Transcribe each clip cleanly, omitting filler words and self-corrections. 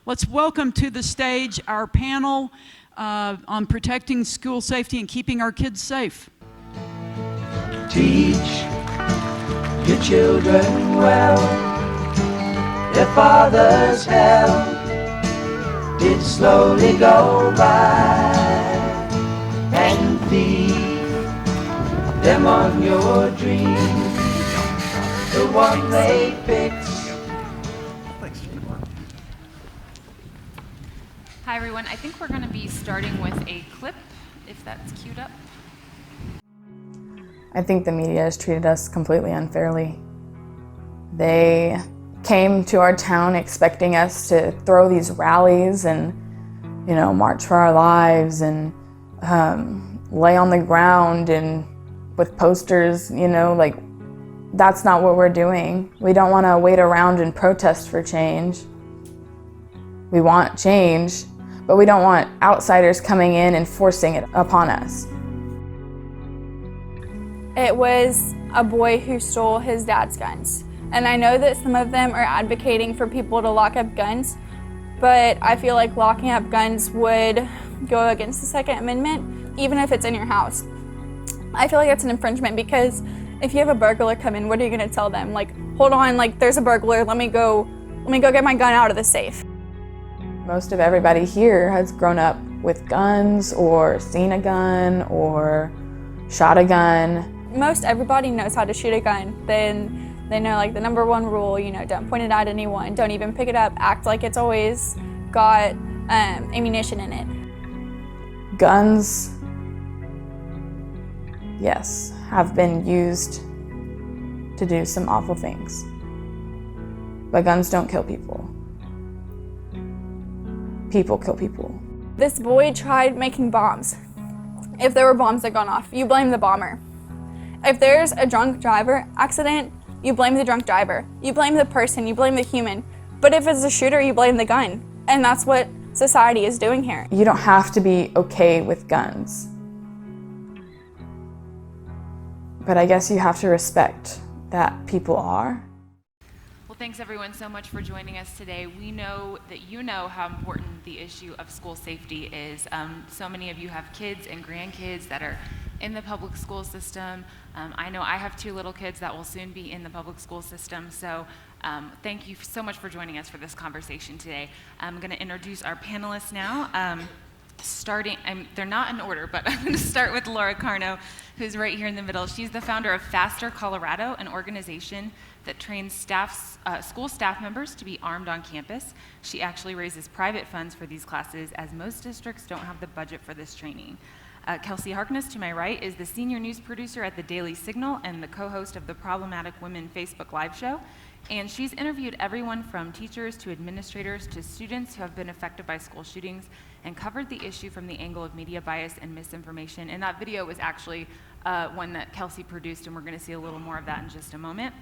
Let's welcome to the stage our panel on protecting school safety and keeping our kids safe. Teach your children well. Their father's help did slowly go by, and feed them on your dreams, the one they picked. Hi everyone, I think we're going to be starting with a clip, if that's queued up. I think the media has treated us completely unfairly. They came to our town expecting us to throw these rallies and, march for our lives and lay on the ground and with posters, that's not what we're doing. We don't want to wait around and protest for change. We want change, but we don't want outsiders coming in and forcing it upon us. It was a boy who stole his dad's guns. And I know that some of them are advocating for people to lock up guns, but I feel like locking up guns would go against the Second Amendment, even if it's in your house. I feel like that's an infringement because if you have a burglar come in, what are you gonna tell them? Hold on, there's a burglar, let me go get my gun out of the safe. Most of everybody here has grown up with guns or seen a gun or shot a gun. Most everybody knows how to shoot a gun. Then they know the number one rule, don't point it at anyone, don't even pick it up, act like it's always got ammunition in it. Guns, yes, have been used to do some awful things, but guns don't kill people. People kill people. This boy tried making bombs. If there were bombs that gone off, you blame the bomber. If there's a drunk driver accident, you blame the drunk driver. You blame the person, you blame the human. But if it's a shooter, you blame the gun. And that's what society is doing here. You don't have to be okay with guns. But I guess you have to respect that people are. Well, thanks everyone so much for joining us today. We know that you know how important the issue of school safety is. So many of you have kids and grandkids that are in the public school system. I know I have 2 little kids that will soon be in the public school system, so thank you so much for joining us for this conversation today. I'm going to introduce our panelists now. They're not in order, but I'm going to start with Laura Carno, who's right here in the middle. She's the founder of Faster Colorado, an organization that trains school staff members to be armed on campus. She actually raises private funds for these classes, as most districts don't have the budget for this training. Kelsey Harkness, to my right, is the senior news producer at the Daily Signal and the co-host of the Problematic Women Facebook Live show. And she's interviewed everyone from teachers to administrators to students who have been affected by school shootings and covered the issue from the angle of media bias and misinformation. And that video was actually one that Kelsey produced, and we're going to see a little more of that in just a moment.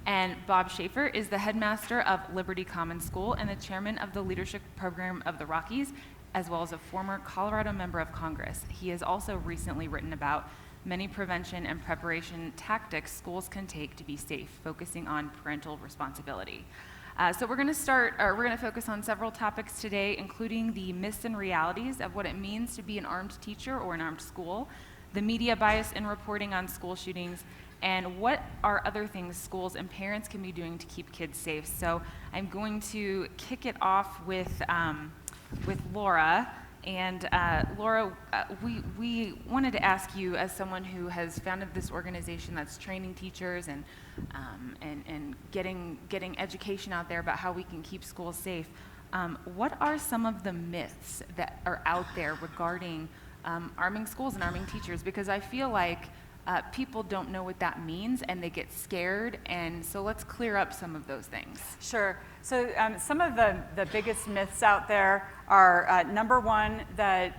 And Bob Schaffer is the headmaster of Liberty Common School and the chairman of the leadership program of the Rockies, as well as a former Colorado member of Congress. He has also recently written about many prevention and preparation tactics schools can take to be safe, focusing on parental responsibility. So we're going to focus on several topics today, including the myths and realities of what it means to be an armed teacher or an armed school, the media bias in reporting on school shootings, and what are other things schools and parents can be doing to keep kids safe. So I'm going to kick it off with Laura. And Laura, we wanted to ask you, as someone who has founded this organization that's training teachers and getting education out there about how we can keep schools safe, what are some of the myths that are out there regarding arming schools and arming teachers? Because I feel like people don't know what that means and they get scared, and so let's clear up some of those things. Sure. So some of the biggest myths out there are, number one, that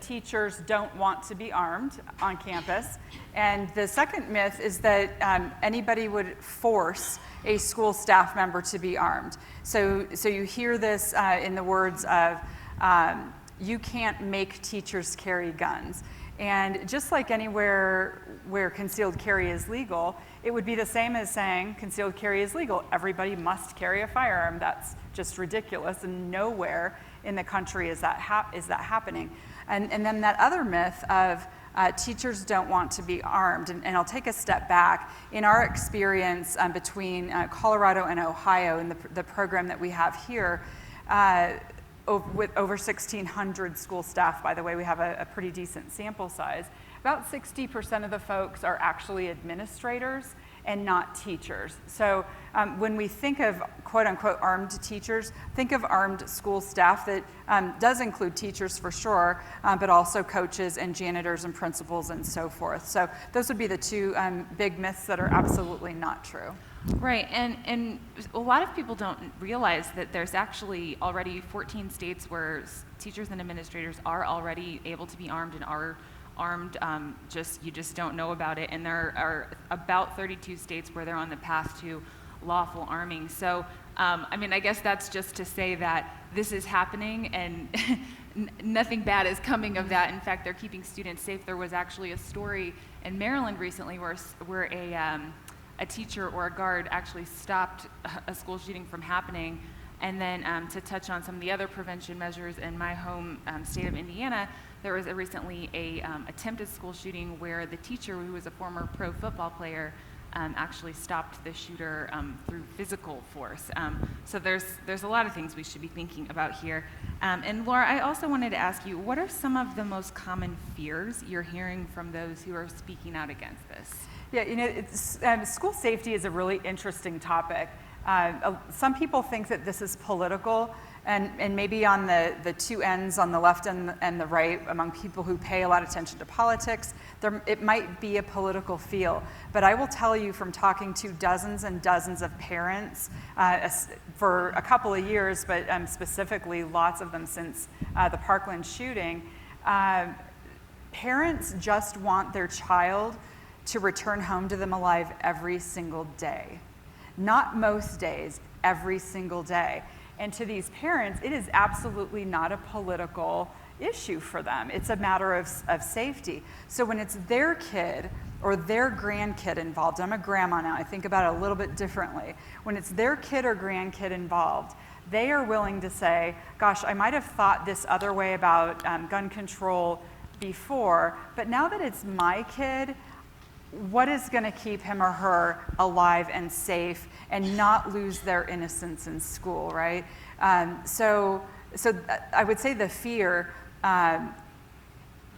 teachers don't want to be armed on campus. And the second myth is that anybody would force a school staff member to be armed. So you hear this in the words of, you can't make teachers carry guns. And just like anywhere where concealed carry is legal, it would be the same as saying concealed carry is legal. Everybody must carry a firearm. That's just ridiculous, and nowhere in the country is that happening. And then that other myth of teachers don't want to be armed. And I'll take a step back. In our experience between Colorado and Ohio in the program that we have here, with over 1,600 school staff, by the way, we have a pretty decent sample size. About 60% of the folks are actually administrators and not teachers. So when we think of quote unquote armed teachers, think of armed school staff that does include teachers for sure, but also coaches and janitors and principals and so forth. So those would be the two big myths that are absolutely not true. Right, and a lot of people don't realize that there's actually already 14 states where teachers and administrators are already able to be armed and are armed, you just don't know about it. And there are about 32 states where they're on the path to lawful arming. So, I mean, I guess that's just to say that this is happening and nothing bad is coming of that. In fact, they're keeping students safe. There was actually a story in Maryland recently where a teacher or a guard actually stopped a school shooting from happening. And then to touch on some of the other prevention measures in my home state of Indiana, there was recently a attempted school shooting where the teacher, who was a former pro football player, actually stopped the shooter through physical force. So there's a lot of things we should be thinking about here. And Laura, I also wanted to ask you, what are some of the most common fears you're hearing from those who are speaking out against this? Yeah, you know, school safety is a really interesting topic. Some people think that this is political, and maybe on the two ends, on the left and the right, among people who pay a lot of attention to politics, it might be a political feel. But I will tell you from talking to dozens and dozens of parents for a couple of years, but specifically lots of them since the Parkland shooting, parents just want their child to return home to them alive every single day. Not most days, every single day. And to these parents, it is absolutely not a political issue for them. It's a matter of safety. So when it's their kid or their grandkid involved, I'm a grandma now, I think about it a little bit differently. When it's their kid or grandkid involved, they are willing to say, gosh, I might have thought this other way about gun control before, but now that it's my kid, what is going to keep him or her alive and safe and not lose their innocence in school, right? So I would say the fear,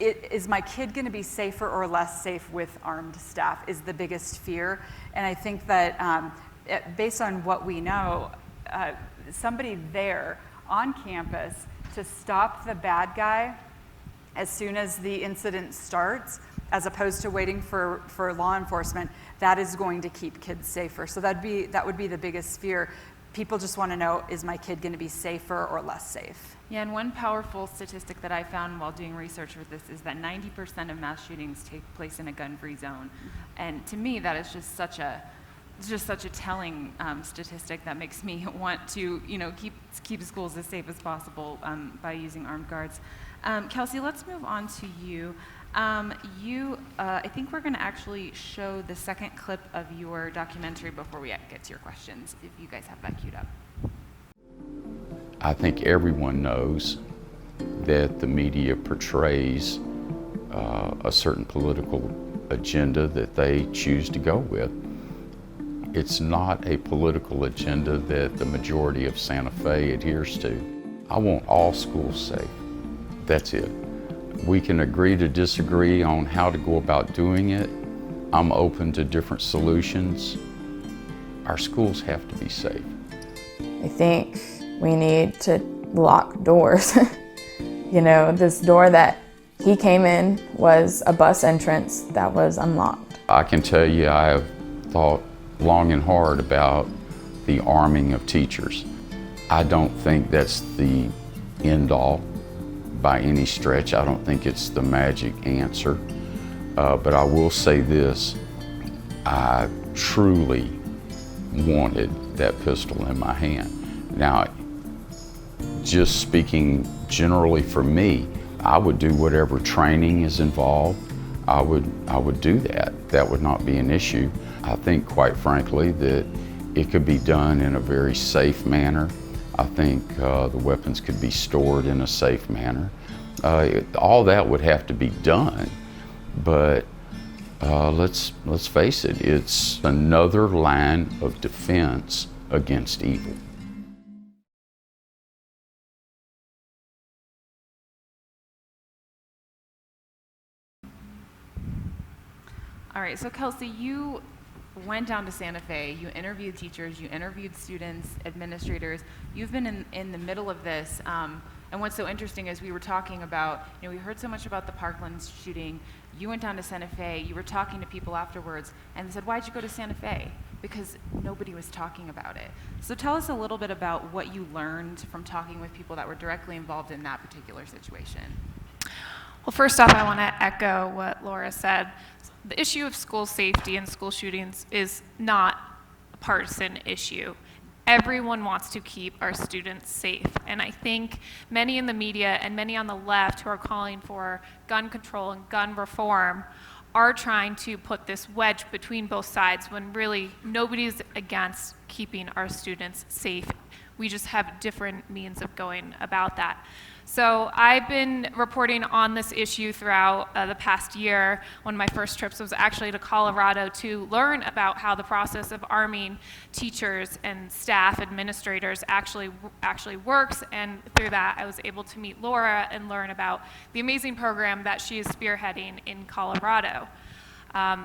is my kid going to be safer or less safe with armed staff is the biggest fear. And I think that based on what we know, somebody there on campus to stop the bad guy as soon as the incident starts, as opposed to waiting for law enforcement, that is going to keep kids safer. So that would be the biggest fear. People just want to know, is my kid going to be safer or less safe? Yeah, and one powerful statistic that I found while doing research with this is that 90% of mass shootings take place in a gun-free zone. And to me, that is just such a telling statistic that makes me want to, keep schools as safe as possible by using armed guards. Kelsey, let's move on to you. I think we're going to actually show the second clip of your documentary before we get to your questions, if you guys have that queued up. I think everyone knows that the media portrays a certain political agenda that they choose to go with. It's not a political agenda that the majority of Santa Fe adheres to. I want all schools safe. That's it. We can agree to disagree on how to go about doing it. I'm open to different solutions. Our schools have to be safe. I think we need to lock doors. This door that he came in was a bus entrance that was unlocked. I can tell you I have thought long and hard about the arming of teachers. I don't think that's the end all by any stretch. I don't think it's the magic answer. But I will say this, I truly wanted that pistol in my hand. Now, just speaking generally for me, I would do whatever training is involved. I would do that. That would not be an issue. I think, quite frankly, that it could be done in a very safe manner. I think the weapons could be stored in a safe manner. All that would have to be done, but let's face it, it's another line of defense against evil. All right, so Kelsey, you went down to Santa Fe, you interviewed teachers, you interviewed students, administrators. You've been in the middle of this, and what's so interesting is we were talking about, we heard so much about the Parkland shooting. You went down to Santa Fe, you were talking to people afterwards, and they said, why'd you go to Santa Fe? Because nobody was talking about it. So tell us a little bit about what you learned from talking with people that were directly involved in that particular situation. Well, first off, I want to echo what Laura said. The issue of school safety and school shootings is not a partisan issue. Everyone wants to keep our students safe. And I think many in the media and many on the left who are calling for gun control and gun reform are trying to put this wedge between both sides when really nobody's against keeping our students safe. We just have different means of going about that. So I've been reporting on this issue throughout the past year. One of my first trips was actually to Colorado to learn about how the process of arming teachers and staff administrators actually works, and through that I was able to meet Laura and learn about the amazing program that she is spearheading in Colorado.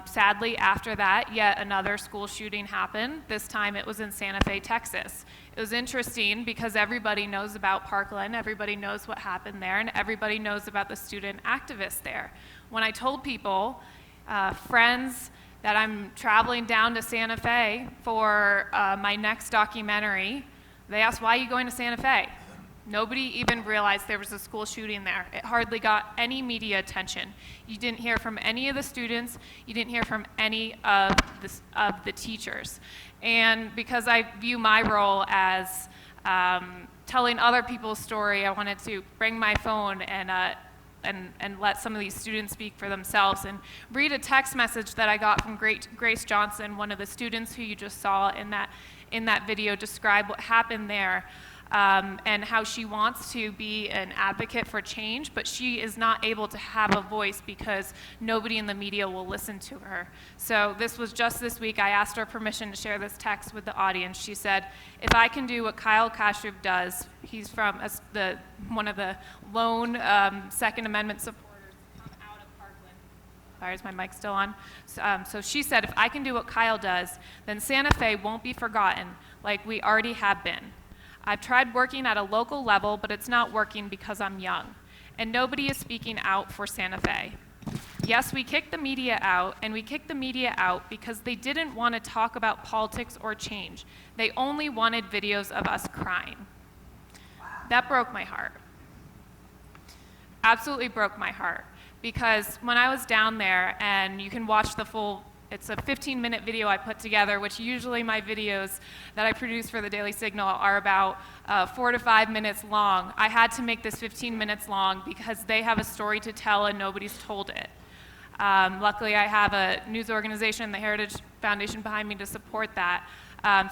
Sadly, after that, yet another school shooting happened. This time it was in Santa Fe, Texas. It was interesting because everybody knows about Parkland, everybody knows what happened there, and everybody knows about the student activists there. When I told people, friends, that I'm traveling down to Santa Fe for my next documentary, they asked, why are you going to Santa Fe? Nobody even realized there was a school shooting there. It hardly got any media attention. You didn't hear from any of the students. You didn't hear from any of the teachers. And because I view my role as telling other people's story, I wanted to bring my phone and let some of these students speak for themselves and read a text message that I got from Grace Johnson, one of the students who you just saw in that video, describe what happened there. And how she wants to be an advocate for change, but she is not able to have a voice because nobody in the media will listen to her. So this was just this week. I asked her permission to share this text with the audience. She said, if I can do what Kyle Kashrub does, he's from one of the lone Second Amendment supporters come out of Parkland. Sorry, is my mic still on? So she said, if I can do what Kyle does, then Santa Fe won't be forgotten like we already have been. I've tried working at a local level, but it's not working because I'm young, and nobody is speaking out for Santa Fe. Yes, we kicked the media out, and we kicked the media out because they didn't want to talk about politics or change. They only wanted videos of us crying. Wow. That broke my heart. Absolutely broke my heart, because when I was down there, and you can watch the full, it's a 15-minute video I put together, which usually my videos that I produce for the Daily Signal are about 4 to 5 minutes long. I had to make this 15 minutes long because they have a story to tell and nobody's told it. Luckily, I have a news organization, the Heritage Foundation, behind me to support that.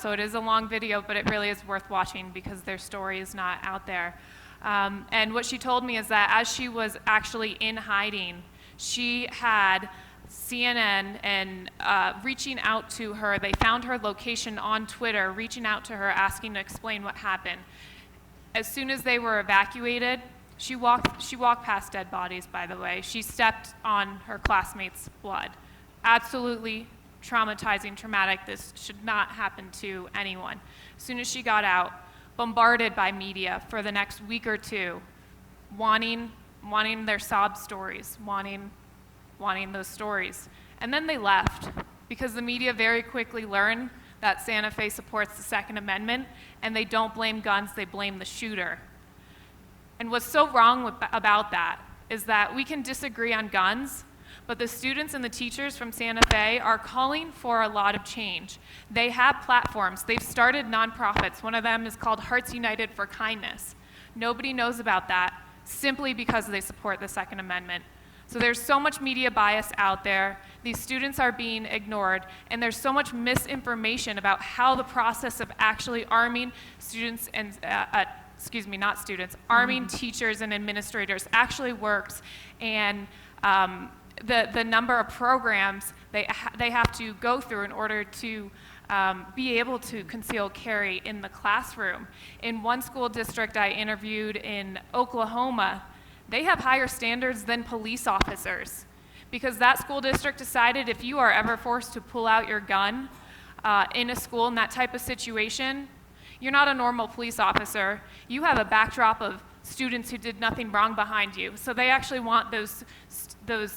So it is a long video, but it really is worth watching because their story is not out there. And what she told me is that as she was actually in hiding, she had CNN and reaching out to her. They found her location on Twitter, reaching out to her, asking to explain what happened. As soon as they were evacuated, she walked past dead bodies, by the way. She stepped on her classmates' blood. Absolutely traumatizing, traumatic. This should not happen to anyone. As soon as she got out, bombarded by media for the next week or two, wanting their sob stories, wanting those stories. And then they left because the media very quickly learned that Santa Fe supports the Second Amendment, and they don't blame guns, they blame the shooter. And what's so wrong about that is that we can disagree on guns, but the students and the teachers from Santa Fe are calling for a lot of change. They have platforms. They've started nonprofits. One of them is called Hearts United for Kindness. Nobody knows about that. simply because they support the Second Amendment. So there's so much media bias out there. These students are being ignored, and there's so much misinformation about how the process of actually arming students and, not students, arming teachers and administrators actually works, and the number of programs they have to go through in order to be able to conceal carry in the classroom. In one school district I interviewed in Oklahoma, they have higher standards than police officers, because that school district decided if you are ever forced to pull out your gun in a school in that type of situation, you're not a normal police officer. You have a backdrop of students who did nothing wrong behind you. So they actually want those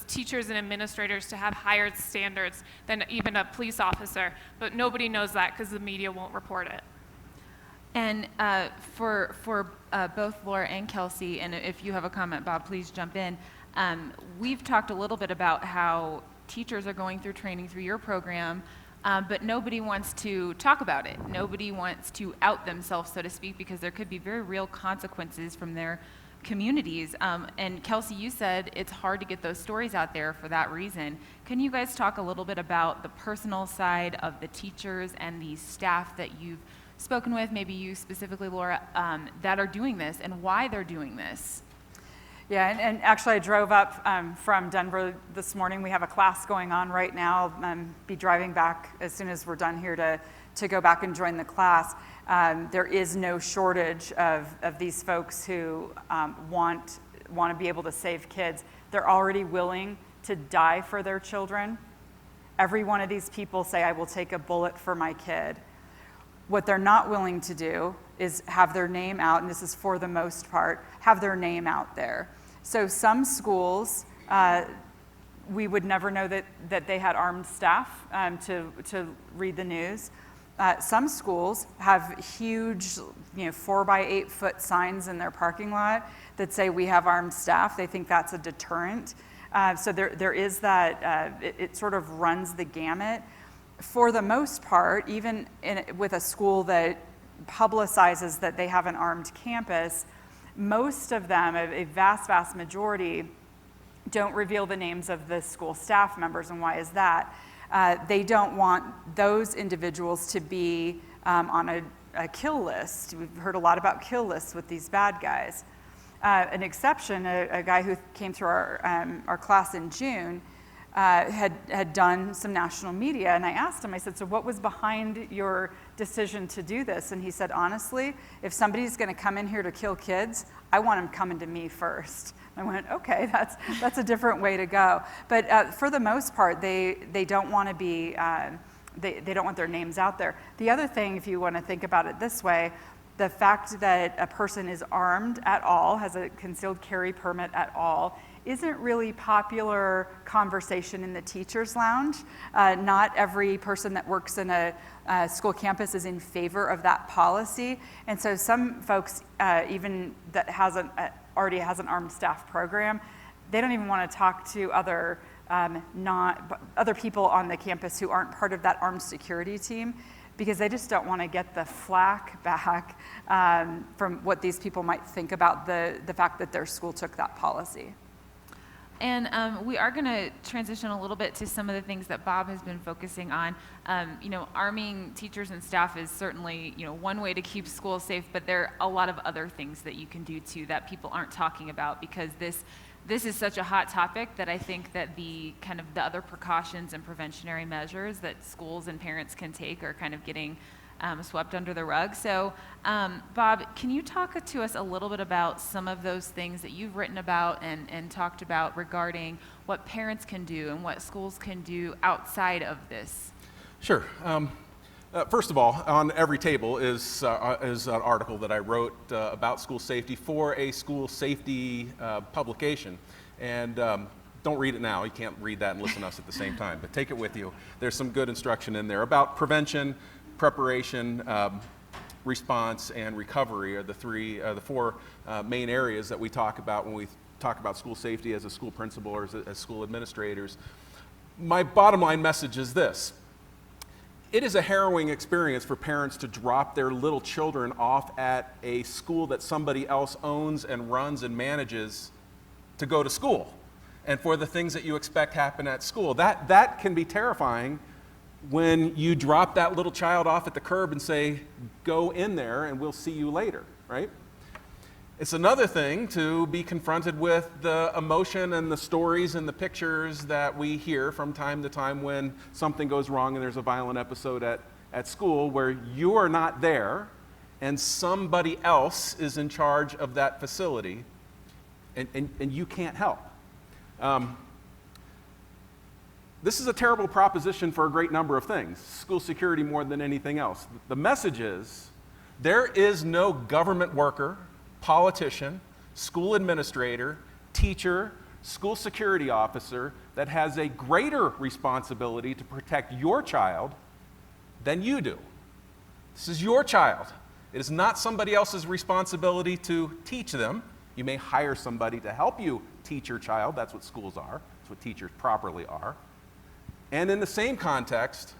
teachers and administrators to have higher standards than even a police officer, but nobody knows that because the media won't report it. And for both Laura and Kelsey, and if you have a comment, Bob, please jump in. We've talked a little bit about how teachers are going through training through your program, but nobody wants to talk about it. Nobody wants to out themselves, so to speak, because there could be very real consequences from their communities. And Kelsey, you said it's hard to get those stories out there for that reason. Can you guys talk a little bit about the personal side of the teachers and the staff that you've spoken with, maybe you specifically, Laura, that are doing this and why they're doing this? Yeah, and actually I drove up from Denver this morning. We have a class going on right now. I'll be driving back as soon as we're done here to go back and join the class. There is no shortage of these folks who want to be able to save kids. They're already willing to die for their children. Every one of these people say, I will take a bullet for my kid. What they're not willing to do is have their name out, and this is for the most part, have their name out there. So some schools, we would never know that they had armed staff to read the news. Some schools have huge, 4 by 8 foot signs in their parking lot that say we have armed staff. They think that's a deterrent. So there is that, it sort of runs the gamut. For the most part, even with a school that publicizes that they have an armed campus, most of them, a vast, vast majority, don't reveal the names of the school staff members. And why is that? They don't want those individuals to be on a kill list. We've heard a lot about kill lists with these bad guys. An exception, a guy who came through our class in June, had done some national media, and I asked him, I said, so what was behind your decision to do this? And he said, honestly, if somebody's gonna come in here to kill kids, I want them coming to me first. I went, okay, that's a different way to go. But for the most part, they don't want to be, they don't want their names out there. The other thing, if you want to think about it this way, the fact that a person is armed at all, has a concealed carry permit at all, isn't really popular conversation in the teacher's lounge. Not every person that works in a school campus is in favor of that policy. And so some folks, even that already has an armed staff program, they don't even want to talk to other people on the campus who aren't part of that armed security team, because they just don't want to get the flack back from what these people might think about the fact that their school took that policy. And we are going to transition a little bit to some of the things that Bob has been focusing on. Arming teachers and staff is certainly, one way to keep schools safe, but there are a lot of other things that you can do too that people aren't talking about, because this is such a hot topic that I think that the other precautions and preventionary measures that schools and parents can take are kind of getting swept under the rug. So, Bob, can you talk to us a little bit about some of those things that you've written about and talked about regarding what parents can do and what schools can do outside of this? Sure. First of all, on every table is an article that I wrote about school safety for a school safety publication. And don't read it now. You can't read that and listen to us at the same time, but take it with you. There's some good instruction in there about prevention, preparation, response, and recovery are the four main areas that we talk about when we talk about school safety as a school principal or as school administrators. My bottom line message is this. It is a harrowing experience for parents to drop their little children off at a school that somebody else owns and runs and manages to go to school, and for the things that you expect happen at school. That can be terrifying when you drop that little child off at the curb and say, go in there and we'll see you later, right? It's another thing to be confronted with the emotion and the stories and the pictures that we hear from time to time when something goes wrong and there's a violent episode at school where you are not there and somebody else is in charge of that facility and you can't help. This is a terrible proposition for a great number of things, school security more than anything else. The message is there is no government worker, politician, school administrator, teacher, school security officer that has a greater responsibility to protect your child than you do. This is your child. It is not somebody else's responsibility to teach them. You may hire somebody to help you teach your child. That's what schools are. That's what teachers properly are. And in the same context,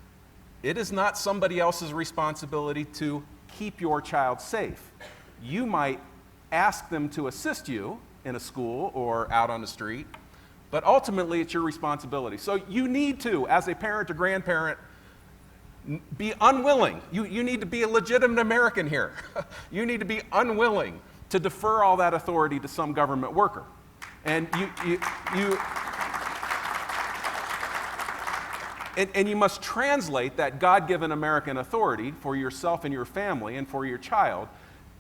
it is not somebody else's responsibility to keep your child safe. You might ask them to assist you in a school or out on the street, but ultimately it's your responsibility. So you need to, as a parent or grandparent, be unwilling. You need to be a legitimate American here. You need to be unwilling to defer all that authority to some government worker. And you must translate that God-given American authority for yourself and your family and for your child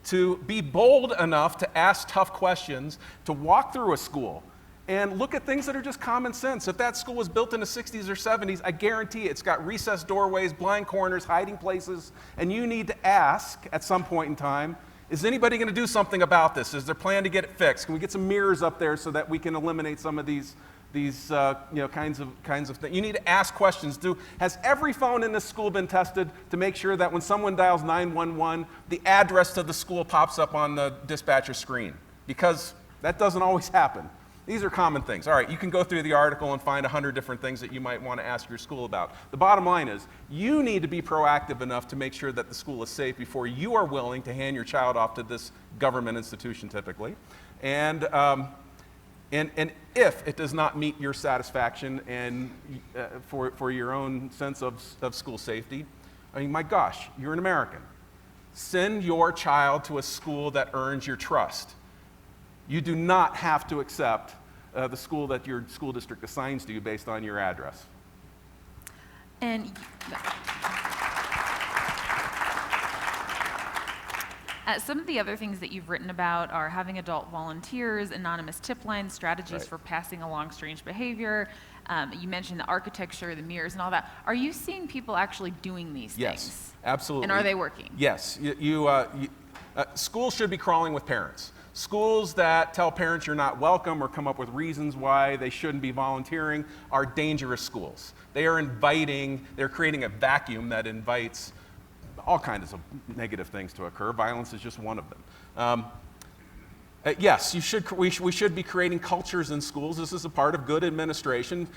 to be bold enough to ask tough questions, to walk through a school and look at things that are just common sense. If that school was built in the 60s or 70s, I guarantee it's got recessed doorways, blind corners, hiding places, and you need to ask at some point in time, is anybody going to do something about this? Is there a plan to get it fixed? Can we get some mirrors up there so that we can eliminate some of these kinds of things? You need to ask questions. Has every phone in this school been tested to make sure that when someone dials 911, the address to the school pops up on the dispatcher screen? Because that doesn't always happen. These are common things. All right, you can go through the article and find 100 different things that you might want to ask your school about. The bottom line is, you need to be proactive enough to make sure that the school is safe before you are willing to hand your child off to this government institution, typically. And if it does not meet your satisfaction and for your own sense of school safety, I mean, my gosh, you're an American. Send your child to a school that earns your trust. You do not have to accept the school that your school district assigns to you based on your address. And some of the other things that you've written about are having adult volunteers, anonymous tip lines, strategies for passing along strange behavior. You mentioned the architecture, the mirrors, and all that. Are you seeing people actually doing these things? Yes, absolutely. And are they working? Yes. Schools should be crawling with parents. Schools that tell parents you're not welcome or come up with reasons why they shouldn't be volunteering are dangerous schools. They're creating a vacuum that invites all kinds of negative things to occur. Violence is just one of them. Yes, we should be creating cultures in schools. This is a part of good administration.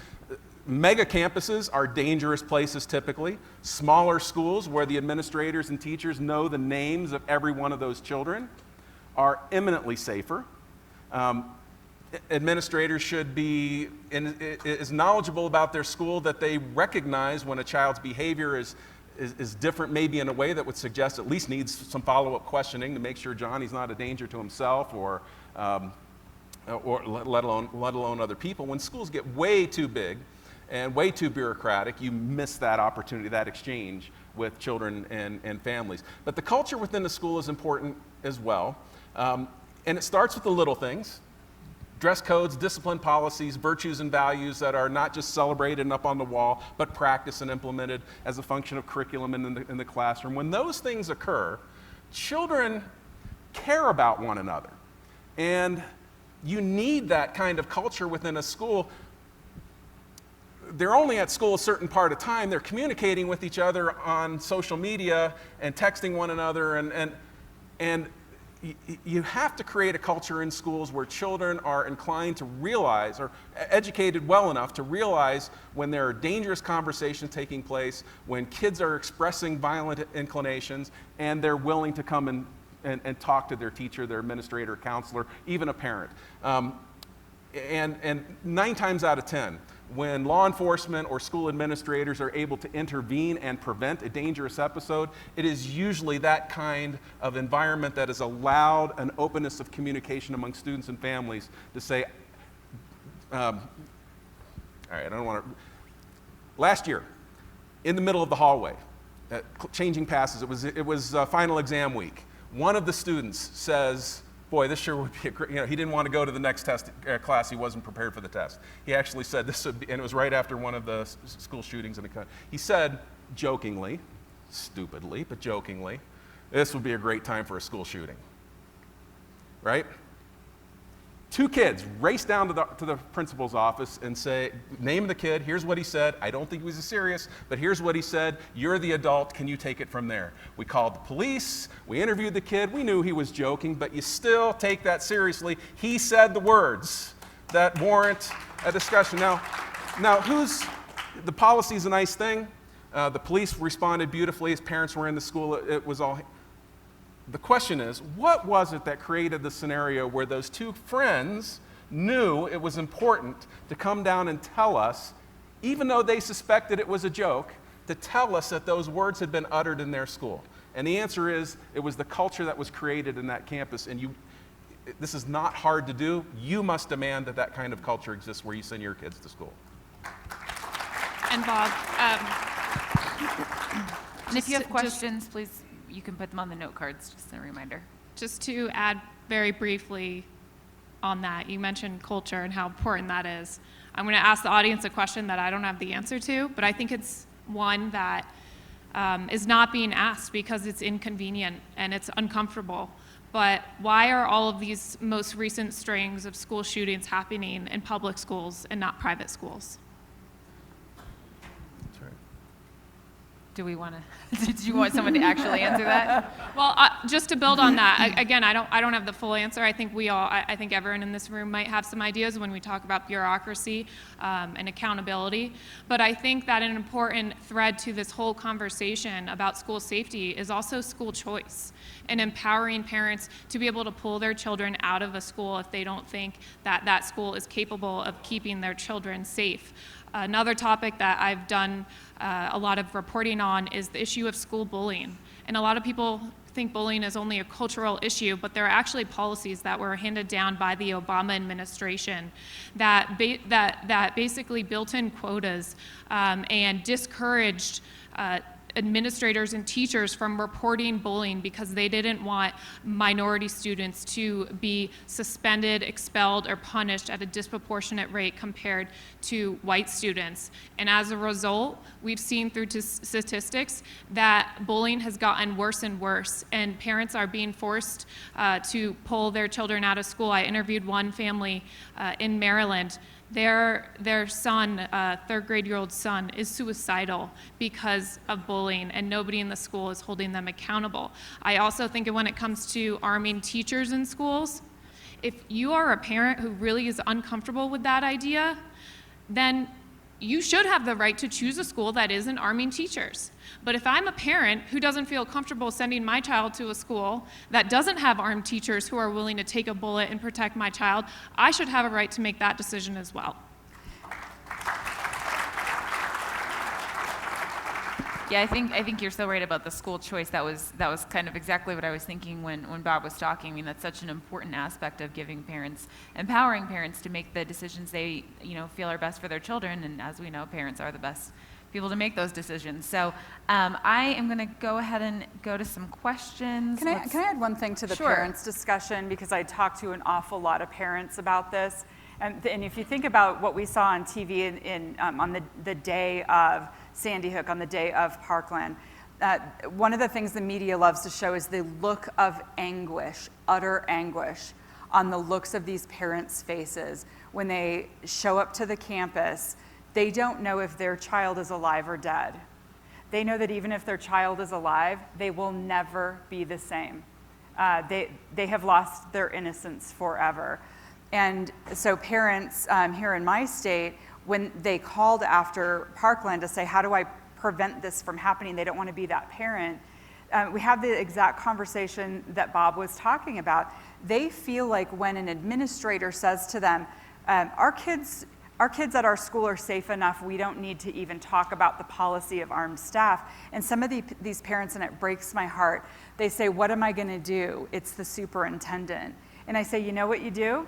Mega campuses are dangerous places typically. Smaller schools where the administrators and teachers know the names of every one of those children are eminently safer. Administrators should be as knowledgeable about their school that they recognize when a child's behavior is different, maybe in a way that would suggest at least needs some follow-up questioning to make sure Johnny's not a danger to himself or let alone other people. When schools get way too big and way too bureaucratic, you miss that opportunity, that exchange with children and families. But the culture within the school is important as well. And it starts with the little things. Dress codes, discipline policies, virtues and values that are not just celebrated and up on the wall, but practiced and implemented as a function of curriculum in the classroom. When those things occur, children care about one another. And you need that kind of culture within a school. They're only at school a certain part of time. They're communicating with each other on social media and texting one another. And you have to create a culture in schools where children are inclined to realize, or educated well enough to realize when there are dangerous conversations taking place, when kids are expressing violent inclinations, and they're willing to come and talk to their teacher, their administrator, counselor, even a parent. And 9 times out of 10, when law enforcement or school administrators are able to intervene and prevent a dangerous episode, it is usually that kind of environment that has allowed an openness of communication among students and families to say, all right, I don't want to. Last year, in the middle of the hallway, changing passes, it was final exam week. One of the students says, boy, this sure would be a great, he didn't want to go to the next test class. He wasn't prepared for the test. He actually said this would be, and it was right after one of the school shootings. He said, jokingly, stupidly, but jokingly, this would be a great time for a school shooting. Right? 2 kids race down to the principal's office and say, name the kid, here's what he said. I don't think he was serious, but here's what he said. You're the adult, can you take it from there? We called the police, we interviewed the kid, we knew he was joking, but you still take that seriously. He said the words that warrant a discussion. Now the policy is a nice thing. The police responded beautifully. His parents were in the school, it was all. The question is, what was it that created the scenario where those 2 friends knew it was important to come down and tell us, even though they suspected it was a joke, to tell us that those words had been uttered in their school? And the answer is, it was the culture that was created in that campus. And this is not hard to do. You must demand that that kind of culture exists where you send your kids to school. And Bob, and if you have questions, please, you can put them on the note cards, just a reminder. just to add very briefly on that, you mentioned culture and how important that is. I'm going to ask the audience a question that I don't have the answer to, but I think it's one that is not being asked because it's inconvenient and it's uncomfortable. But why are all of these most recent strings of school shootings happening in public schools and not private schools? That's right. Do we want to, did you want someone to actually answer that? Well, just to build on that, again, I don't have the full answer. I think I think everyone in this room might have some ideas when we talk about bureaucracy and accountability. But I think that an important thread to this whole conversation about school safety is also school choice and empowering parents to be able to pull their children out of a school if they don't think that that school is capable of keeping their children safe. Another topic that I've done a lot of reporting on is the issue of school bullying. And a lot of people think bullying is only a cultural issue, but there are actually policies that were handed down by the Obama administration that basically built in quotas and discouraged administrators and teachers from reporting bullying because they didn't want minority students to be suspended, expelled, or punished at a disproportionate rate compared to white students. And as a result, we've seen through statistics that bullying has gotten worse and worse, and parents are being forced to pull their children out of school. I interviewed one family in Maryland. Their son, 3rd grade-year-old son, is suicidal because of bullying, and nobody in the school is holding them accountable. I also think when it comes to arming teachers in schools, if you are a parent who really is uncomfortable with that idea, then you should have the right to choose a school that isn't arming teachers. But if I'm a parent who doesn't feel comfortable sending my child to a school that doesn't have armed teachers who are willing to take a bullet and protect my child, I should have a right to make that decision as well. Yeah, I think you're so right about the school choice. That was kind of exactly what I was thinking when Bob was talking. I mean, that's such an important aspect of empowering parents to make the decisions they feel are best for their children. And as we know, parents are the best people to make those decisions. So I am going to go ahead and go to some questions. Can I add one thing to the Sure. parents' discussion, because I talked to an awful lot of parents about this. And if you think about what we saw on TV on the day of Sandy Hook, on the day of Parkland, one of the things the media loves to show is the look of anguish, utter anguish, on the looks of these parents' faces when they show up to the campus. They don't know if their child is alive or dead. They know that even if their child is alive, they will never be the same. they have lost their innocence forever. And so parents here in my state, when they called after Parkland to say, how do I prevent this from happening? They don't want to be that parent. We have the exact conversation that Bob was talking about. They feel like when an administrator says to them, our kids at our school are safe enough, we don't need to even talk about the policy of armed staff. And some of these parents, and it breaks my heart, they say, what am I going to do? It's the superintendent. And I say, you know what you do?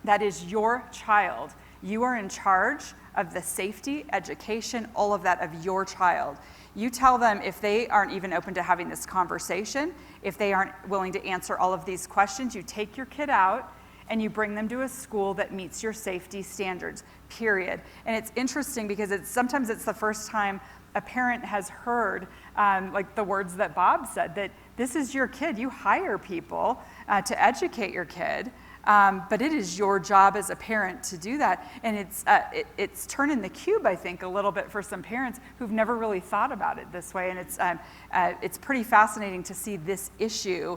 That is your child. You are in charge of the safety, education, all of that of your child. You tell them if they aren't even open to having this conversation, if they aren't willing to answer all of these questions, you take your kid out and you bring them to a school that meets your safety standards, period. And it's interesting because sometimes it's the first time a parent has heard like the words that Bob said, that this is your kid. You hire people to educate your kid. But it is your job as a parent to do that. And it's turning the cube, I think, a little bit for some parents who've never really thought about it this way. And it's pretty fascinating to see this issue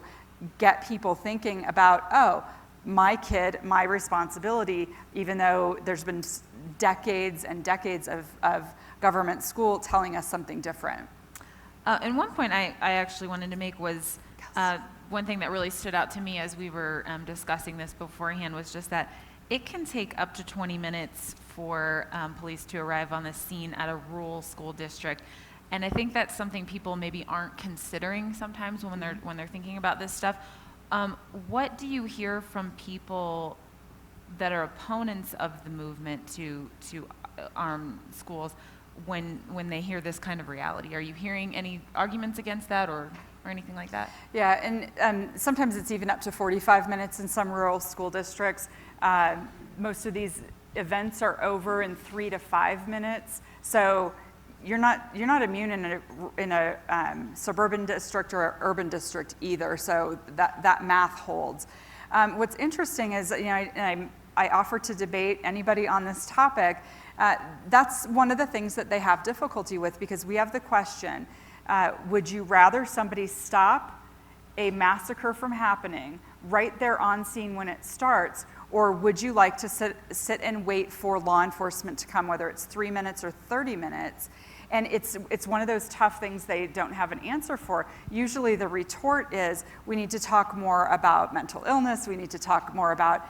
get people thinking about, oh, my kid, my responsibility, even though there's been decades and decades of government school telling us something different. And one point I actually wanted to make was, one thing that really stood out to me as we were discussing this beforehand was just that it can take up to 20 minutes for police to arrive on the scene at a rural school district. And I think that's something people maybe aren't considering sometimes when they're thinking about this stuff. What do you hear from people that are opponents of the movement to arm schools when they hear this kind of reality? Are you hearing any arguments against that or anything like that? Yeah, and sometimes it's even up to 45 minutes in some rural school districts. Most of these events are over in 3 to 5 minutes. So you're not immune in a suburban district or an urban district either. So that math holds. What's interesting is, I offer to debate anybody on this topic. That's one of the things that they have difficulty with, because we have the question, would you rather somebody stop a massacre from happening right there on scene when it starts, or would you like to sit and wait for law enforcement to come, whether it's 3 minutes or 30 minutes? And it's one of those tough things they don't have an answer for. Usually the retort is, we need to talk more about mental illness, we need to talk more about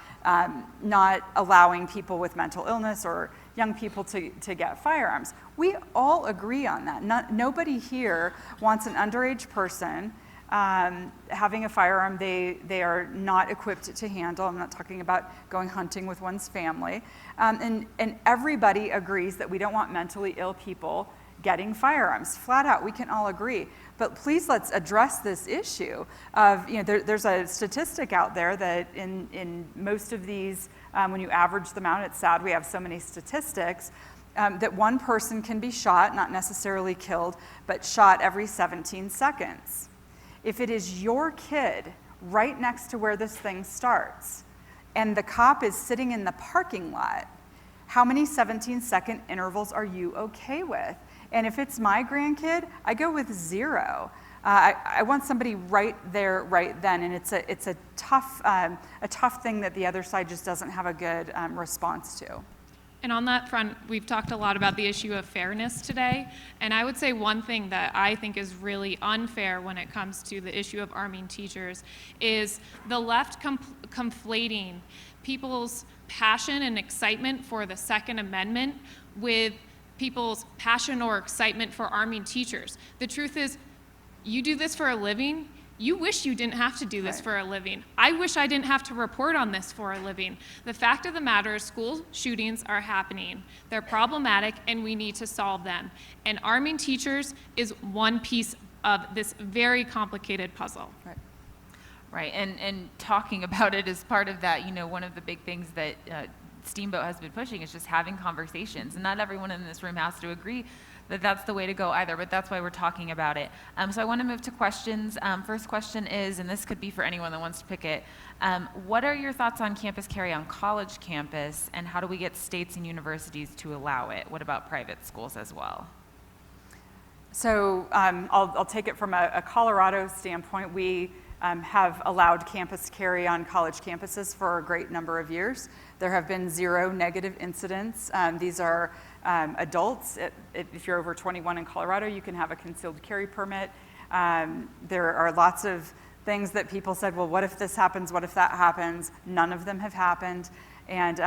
not allowing people with mental illness or young people to get firearms. We all agree on that. Nobody here wants an underage person having a firearm they are not equipped to handle. I'm not talking about going hunting with one's family. And everybody agrees that we don't want mentally ill people getting firearms. Flat out, we can all agree. But please, let's address this issue of, there's a statistic out there that in most of these, when you average them out, it's sad we have so many statistics, that one person can be shot, not necessarily killed, but shot every 17 seconds. If it is your kid right next to where this thing starts, and the cop is sitting in the parking lot, how many 17-second intervals are you okay with? And if it's my grandkid, I go with 0. I want somebody right there, right then, and it's a tough thing that the other side just doesn't have a good response to. And on that front, we've talked a lot about the issue of fairness today. And I would say one thing that I think is really unfair when it comes to the issue of arming teachers is the left conflating people's passion and excitement for the Second Amendment with people's passion or excitement for arming teachers. The truth is, you do this for a living. You wish you didn't have to do this for a living. I wish I didn't have to report on this for a living. The fact of the matter is, school shootings are happening. They're problematic, and we need to solve them. And arming teachers is one piece of this very complicated puzzle. Right, and talking about it is part of that. One of the big things that Steamboat has been pushing is just having conversations. And not everyone in this room has to agree that that's the way to go either, but that's why we're talking about it. So I want to move to questions. First question is, and this could be for anyone that wants to pick it, what are your thoughts on campus carry on college campus, and how do we get states and universities to allow it? What about private schools as well? So I'll take it from a Colorado standpoint. We have allowed campus carry on college campuses for a great number of years. There have been 0 negative incidents. These are adults. If you're over 21 in Colorado, you can have a concealed carry permit. There are lots of things that people said, well, what if this happens? What if that happens? None of them have happened. And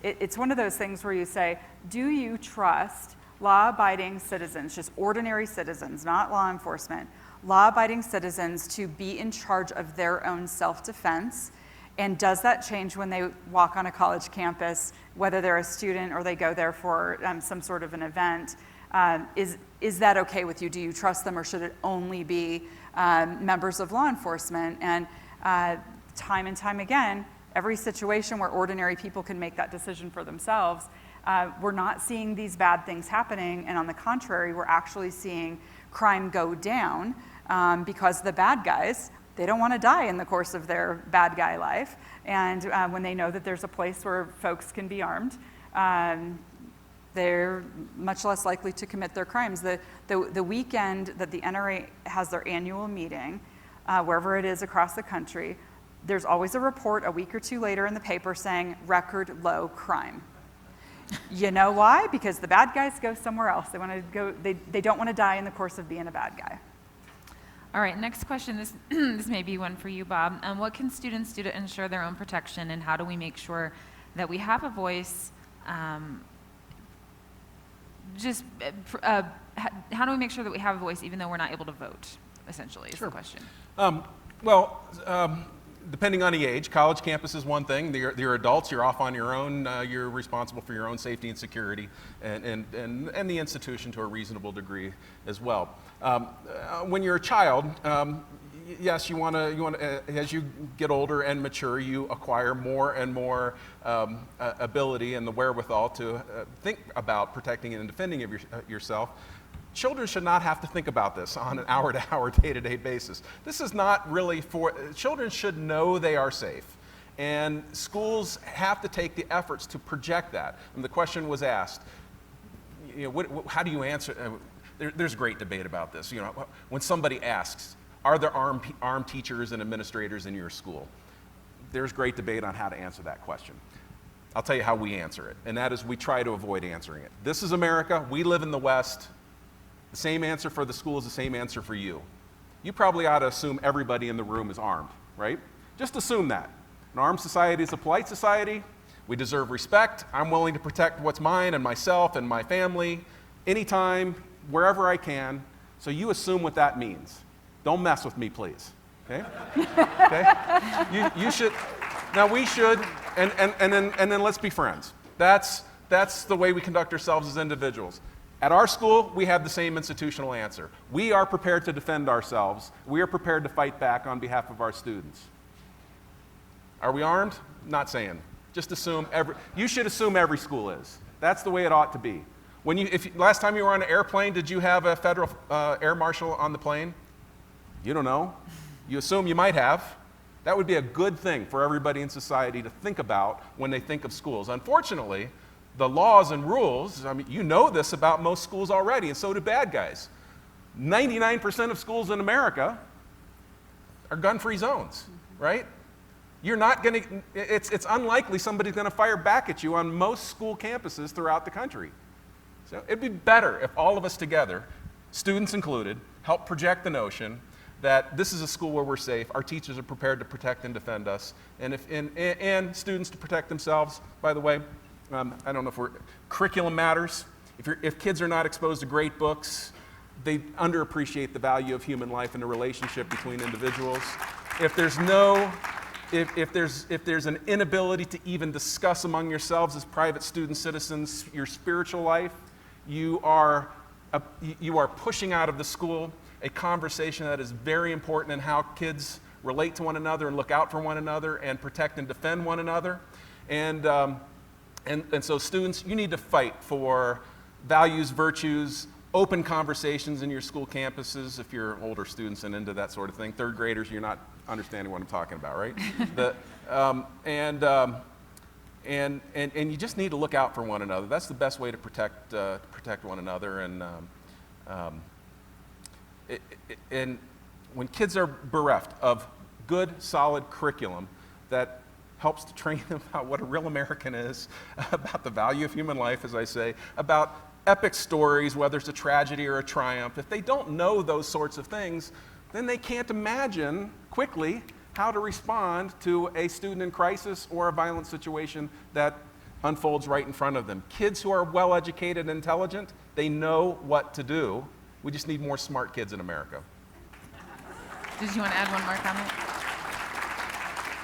it's one of those things where you say, do you trust law-abiding citizens, just ordinary citizens, not law enforcement, law-abiding citizens to be in charge of their own self-defense? And does that change when they walk on a college campus, whether they're a student or they go there for some sort of an event? Is that okay with you? Do you trust them, or should it only be members of law enforcement? And time and time again, every situation where ordinary people can make that decision for themselves, we're not seeing these bad things happening, and on the contrary, we're actually seeing crime go down because the bad guys, they don't want to die in the course of their bad guy life, and when they know that there's a place where folks can be armed, they're much less likely to commit their crimes. The weekend that the NRA has their annual meeting, wherever it is across the country, there's always a report a week or two later in the paper saying record low crime. You know why? Because the bad guys go somewhere else. They want to go. They don't want to die in the course of being a bad guy. All right, next question. This may be one for you, Bob. What can students do to ensure their own protection, and how do we make sure that we have a voice? How do we make sure that we have a voice even though we're not able to vote? Essentially, is the question. Depending on the age, college campus is one thing. You're adults, you're off on your own, you're responsible for your own safety and security, and the institution to a reasonable degree as well. When you're a child, yes, you want to, as you get older and mature, you acquire more and more ability and the wherewithal to think about protecting and defending of yourself. Children should not have to think about this on an hour-to-hour, day-to-day basis. This is not really for, children should know they are safe. And schools have to take the efforts to project that. And the question was asked, how do you answer? There's great debate about this. When somebody asks, are there armed teachers and administrators in your school? There's great debate on how to answer that question. I'll tell you how we answer it, and that is we try to avoid answering it. This is America. We live in the West. The same answer for the school is the same answer for you. You probably ought to assume everybody in the room is armed, right? Just assume that. An armed society is a polite society. We deserve respect. I'm willing to protect what's mine and myself and my family anytime, wherever I can. So you assume what that means. Don't mess with me, please. Okay? Okay? You should. Now we should, and then let's be friends. That's the way we conduct ourselves as individuals. At our school, we have the same institutional answer. We are prepared to defend ourselves. We are prepared to fight back on behalf of our students. Are we armed? Not saying. Just assume you should assume every school is. That's the way it ought to be. Last time you were on an airplane, did you have a federal air marshal on the plane? You don't know. You assume you might have. That would be a good thing for everybody in society to think about when they think of schools. Unfortunately, the laws and rules, you know this about most schools already, and so do bad guys. 99% of schools in America are gun-free zones, right? You're not going to, it's unlikely somebody's going to fire back at you on most school campuses throughout the country. So it'd be better if all of us together, students included, help project the notion that this is a school where we're safe, our teachers are prepared to protect and defend us, and students to protect themselves, by the way. I don't know if curriculum matters. If kids are not exposed to great books, they underappreciate the value of human life and the relationship between individuals. If there's an inability to even discuss among yourselves as private student citizens your spiritual life, you are pushing out of the school a conversation that is very important in how kids relate to one another and look out for one another and protect and defend one another. And so students, you need to fight for values, virtues, open conversations in your school campuses. If you're older students and into that sort of thing, third graders, you're not understanding what I'm talking about, right? And you just need to look out for one another. That's the best way to protect one another. And when kids are bereft of good, solid curriculum that helps to train them about what a real American is, about the value of human life, as I say, about epic stories, whether it's a tragedy or a triumph, if they don't know those sorts of things, then they can't imagine quickly how to respond to a student in crisis or a violent situation that unfolds right in front of them. Kids who are well educated and intelligent, they know what to do. We just need more smart kids in America. Did you want to add one more comment?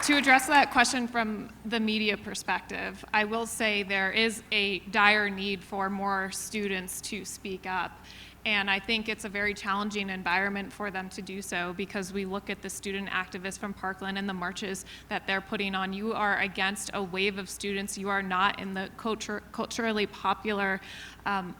To address that question from the media perspective, I will say there is a dire need for more students to speak up. And I think it's a very challenging environment for them to do so, because we look at the student activists from Parkland and the marches that they're putting on. You are against a wave of students. You are not in the culturally popular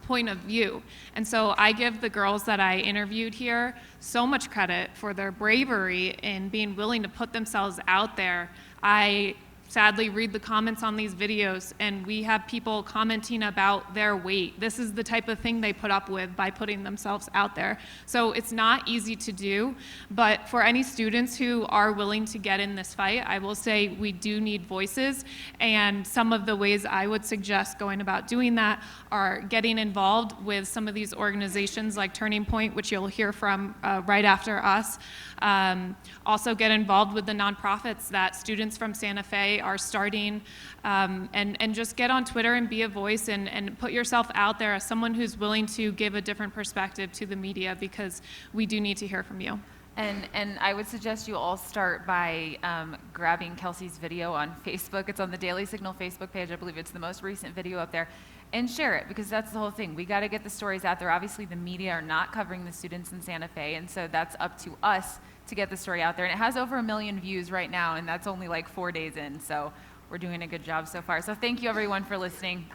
point of view. And so I give the girls that I interviewed here so much credit for their bravery in being willing to put themselves out there. I sadly read the comments on these videos, and we have people commenting about their weight. This is the type of thing they put up with by putting themselves out there. So it's not easy to do, but for any students who are willing to get in this fight, I will say we do need voices, and some of the ways I would suggest going about doing that are getting involved with some of these organizations like Turning Point, which you'll hear from right after us. Also get involved with the nonprofits that students from Santa Fe are starting, and just get on Twitter and be a voice and put yourself out there as someone who's willing to give a different perspective to the media, because we do need to hear from you. And I would suggest you all start by grabbing Kelsey's video on Facebook. It's on the Daily Signal Facebook page. I believe it's the most recent video up there. And share it, because that's the whole thing. We got to get the stories out there. Obviously, the media are not covering the students in Santa Fe, and so that's up to us to get the story out there. And it has over 1 million views right now, and that's only like 4 days in. So we're doing a good job so far. So thank you, everyone, for listening.